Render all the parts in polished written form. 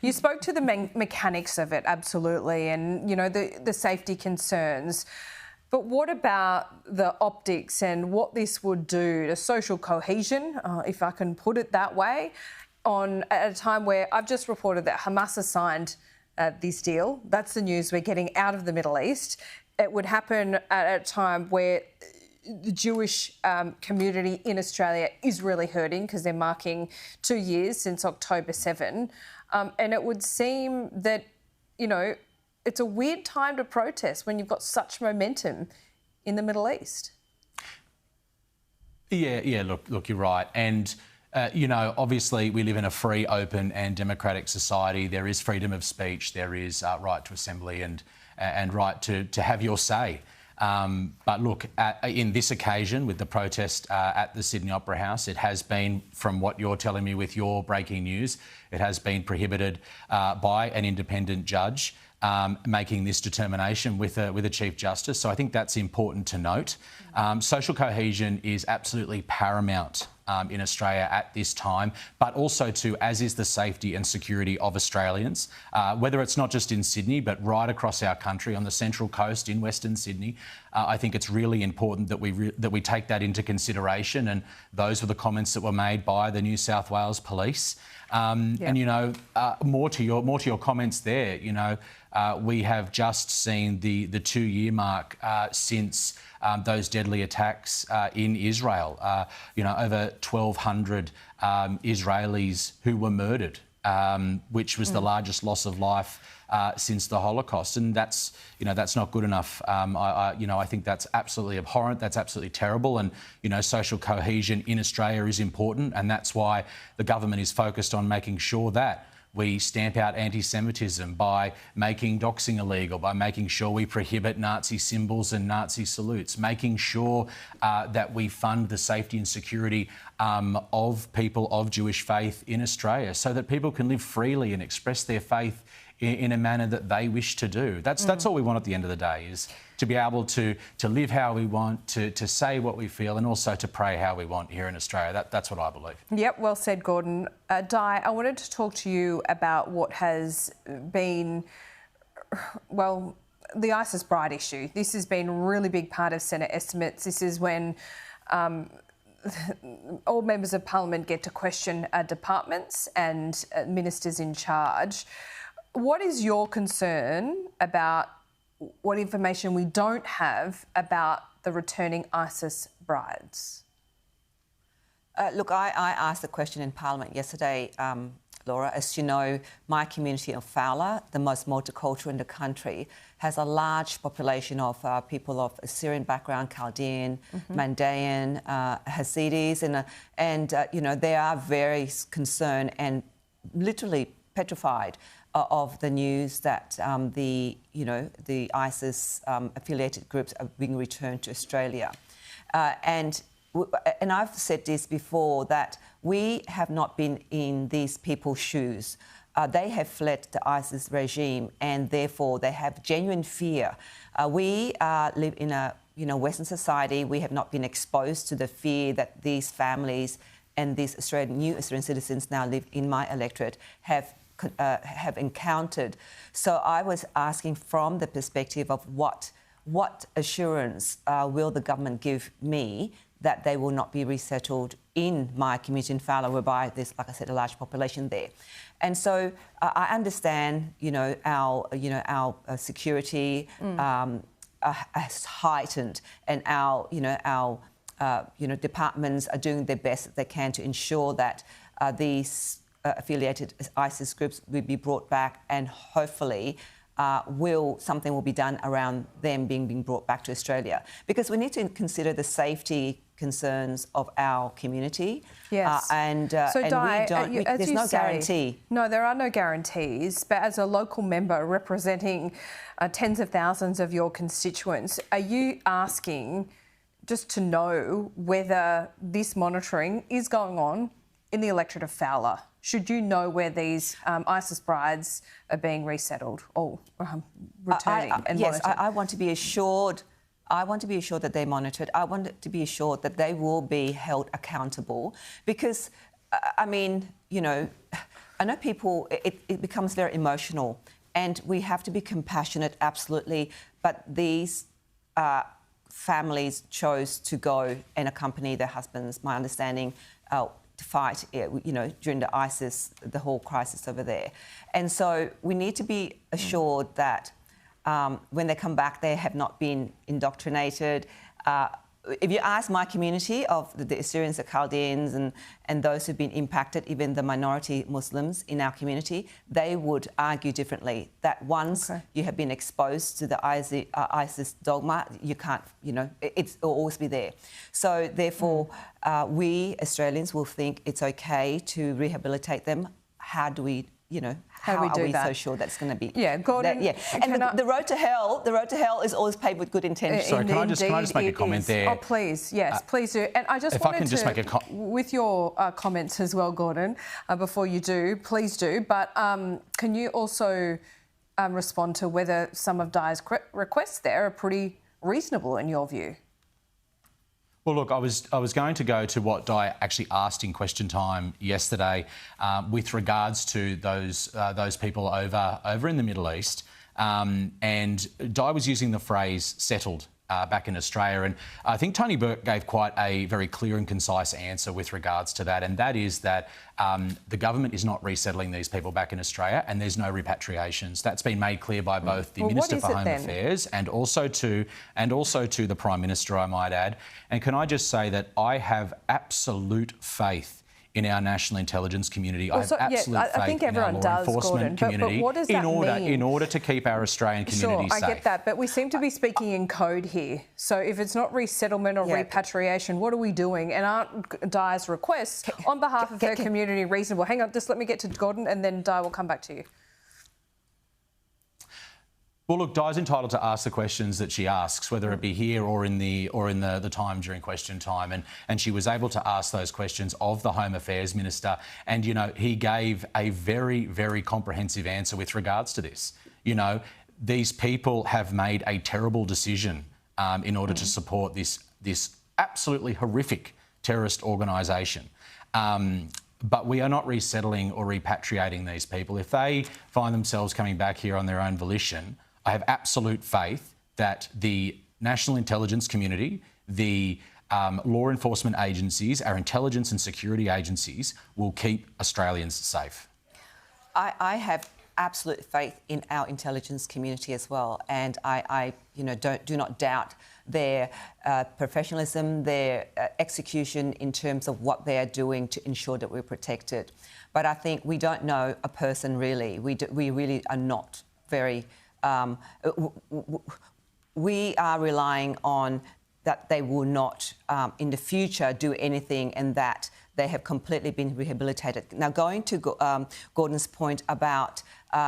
You spoke to the mechanics of it, absolutely, and, you know, the safety concerns. But what about the optics and what this would do to social cohesion, if I can put it that way, at a time where I've just reported that Hamas has signed this deal. That's the news we're getting out of the Middle East. It would happen at a time where the Jewish community in Australia is really hurting because they're marking 2 years since October 7. And it would seem that, you know, it's a weird time to protest when you've got such momentum in the Middle East. Yeah, look, you're right. And, you know, obviously we live in a free, open and democratic society. There is freedom of speech, there is right to assembly and right to have your say. But look, in this occasion with the protest at the Sydney Opera House, it has been, from what you're telling me with your breaking news, it has been prohibited by an independent judge making this determination with a Chief Justice. So I think that's important to note. Social cohesion is absolutely paramount in Australia at this time, but also as is the safety and security of Australians, whether it's not just in Sydney, but right across our country on the Central Coast in Western Sydney. I think it's really important that we take that into consideration, and those were the comments that were made by the New South Wales Police. And, you know, more to your comments there, you know, we have just seen the 2-year mark since those deadly attacks in Israel. You know, over 1,200 Israelis who were murdered, which was the largest loss of life since the Holocaust, and that's not good enough. I think that's absolutely abhorrent. That's absolutely terrible. And you know, social cohesion in Australia is important, and that's why the government is focused on making sure that we stamp out anti-Semitism by making doxing illegal, by making sure we prohibit Nazi symbols and Nazi salutes, making sure that we fund the safety and security of people of Jewish faith in Australia so that people can live freely and express their faith in a manner that they wish to do. That's all we want at the end of the day, is to be able to live how we want, to say what we feel, and also to pray how we want here in Australia. That's what I believe. Yep, well said, Gordon. Di, I wanted to talk to you about what has been, well, the ISIS Bride issue. This has been a really big part of Senate estimates. This is when all members of Parliament get to question departments and ministers in charge. What is your concern about what information we don't have about the returning ISIS brides? Look, I asked the question in Parliament yesterday, Laura. As you know, my community of Fowler, the most multicultural in the country, has a large population of people of Assyrian background, Chaldean, Mandaean, Hasidi's, and you know, they are very concerned and literally petrified of the news that the ISIS affiliated groups are being returned to Australia. And I've said this before, that we have not been in these people's shoes. They have fled the ISIS regime, and therefore they have genuine fear. We live in a Western society. We have not been exposed to the fear that these families and these new Australian citizens now live in my electorate have encountered. So I was asking from the perspective of what assurance will the government give me that they will not be resettled in my community in Fowler, whereby there's, like I said, a large population there. And so I understand, our security has heightened, and our departments are doing their best that they can to ensure that these affiliated ISIS groups will be brought back, and hopefully something will be done around them being brought back to Australia, because we need to consider the safety concerns of our community. Yes. So Di, there's no guarantee. No, there are no guarantees. But as a local member representing tens of thousands of your constituents, are you asking just to know whether this monitoring is going on in the electorate of Fowler? Should you know where these ISIS brides are being resettled or returning and yes, monitored? I want to be assured. I want to be assured that they're monitored. I want to be assured that they will be held accountable, because, I know people, it becomes very emotional, and we have to be compassionate, absolutely, but these families chose to go and accompany their husbands, my understanding, to fight, during the ISIS, the whole crisis over there. And so we need to be assured that when they come back, they have not been indoctrinated. If you ask my community of the Assyrians, the Chaldeans, and those who've been impacted, even the minority Muslims in our community, they would argue differently, that once you have been exposed to the ISIS dogma, you can't, it will always be there. So therefore, we Australians will think it's okay to rehabilitate them. How do we, how are we so sure that's going to be? Yeah, Gordon. And the road to hell is always paved with good intentions. Sorry, can I just make a comment there? Oh, please, yes, please do. And I just wanted to, with your comments as well, Gordon, before you do, please do. But can you also respond to whether some of Di's requests there are pretty reasonable in your view? Well, look, I was going to go to what Di actually asked in question time yesterday with regards to those people over in the Middle East, and Di was using the phrase "settled" back in Australia, and I think Tony Burke gave quite a very clear and concise answer with regards to that, and that is that the government is not resettling these people back in Australia, and there's no repatriations. That's been made clear by both the Minister for Home Affairs and also to the Prime Minister, I might add. And can I just say that I have absolute faith in our national intelligence community. I have absolute faith in our law enforcement community in order to keep our Australian community safe. Sure, I get that, but we seem to be speaking in code here. So if it's not resettlement or repatriation, what are we doing? And aren't Di's requests on behalf of her community reasonable? Hang on, just let me get to Gordon and then Di will come back to you. Well, look, Di's entitled to ask the questions that she asks, whether it be here or in the time during question time, and she was able to ask those questions of the Home Affairs Minister, and he gave a very, very comprehensive answer with regards to this. These people have made a terrible decision in order to support this absolutely horrific terrorist organisation. But we are not resettling or repatriating these people. If they find themselves coming back here on their own volition, I have absolute faith that the national intelligence community, the law enforcement agencies, our intelligence and security agencies will keep Australians safe. I have absolute faith in our intelligence community as well, and I do not doubt their professionalism, their execution in terms of what they are doing to ensure that we're protected. But I think we don't know a person really. We really are not very. We are relying on that they will not, in the future, do anything, and that they have completely been rehabilitated. Now, going to Gordon's point about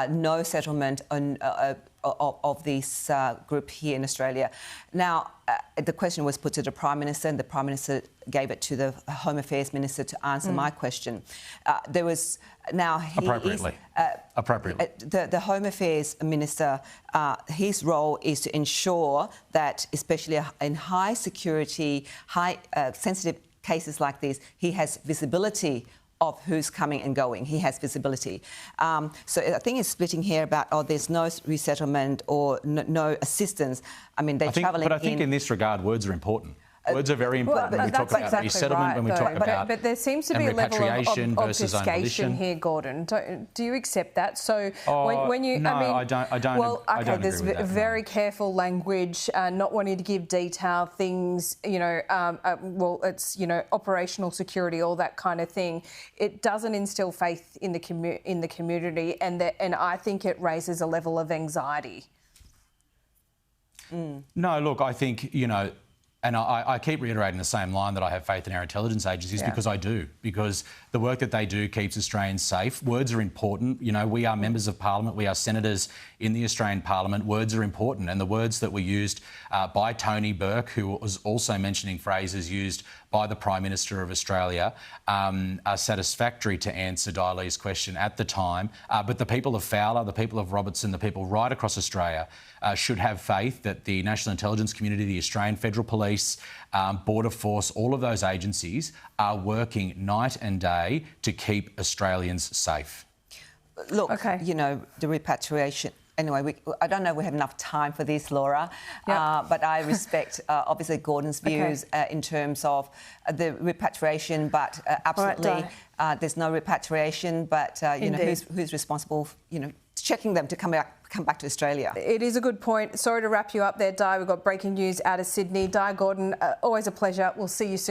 no settlement of this group here in Australia. Now, the question was put to the Prime Minister, and the Prime Minister gave it to the Home Affairs Minister to answer my question. There was appropriately. The Home Affairs Minister, his role is to ensure that, especially in high security, high sensitive cases like this, he has visibility of who's coming and going. He has visibility. So I think it's splitting here about, there's no resettlement or no assistance. I mean, they're travelling in... But I think in this regard, words are important. Words are very important when we talk about resettlement, when we talk about but there seems to be a level of obfuscation here, Gordon. Do you accept that? So when you... No, I don't. Well, I don't there's agree with that, very careful language, not wanting to give detail, things, it's, operational security, all that kind of thing. It doesn't instill faith in the community, and I think it raises a level of anxiety. No, look, I think, and I keep reiterating the same line that I have faith in our intelligence agencies because I do, because the work that they do keeps Australians safe. Words are important. We are members of Parliament. We are senators in the Australian Parliament. Words are important. And the words that were used by Tony Burke, who was also mentioning phrases used by the Prime Minister of Australia, are satisfactory to answer Di Lee's question at the time. But the people of Fowler, the people of Robertson, the people right across Australia should have faith that the National Intelligence Community, the Australian Federal Police, Border Force, all of those agencies are working night and day to keep Australians safe. Look, Okay. you know, the repatriation. Anyway, I don't know if we have enough time for this, Laura, Yep. but I respect, obviously, Gordon's views in terms of the repatriation, but absolutely there's no repatriation, but, you know, who's responsible, you know, checking them to come back to Australia. It is a good point. Sorry to wrap you up there, Di. We've got breaking news out of Sydney. Di Gordon, always a pleasure. We'll see you soon.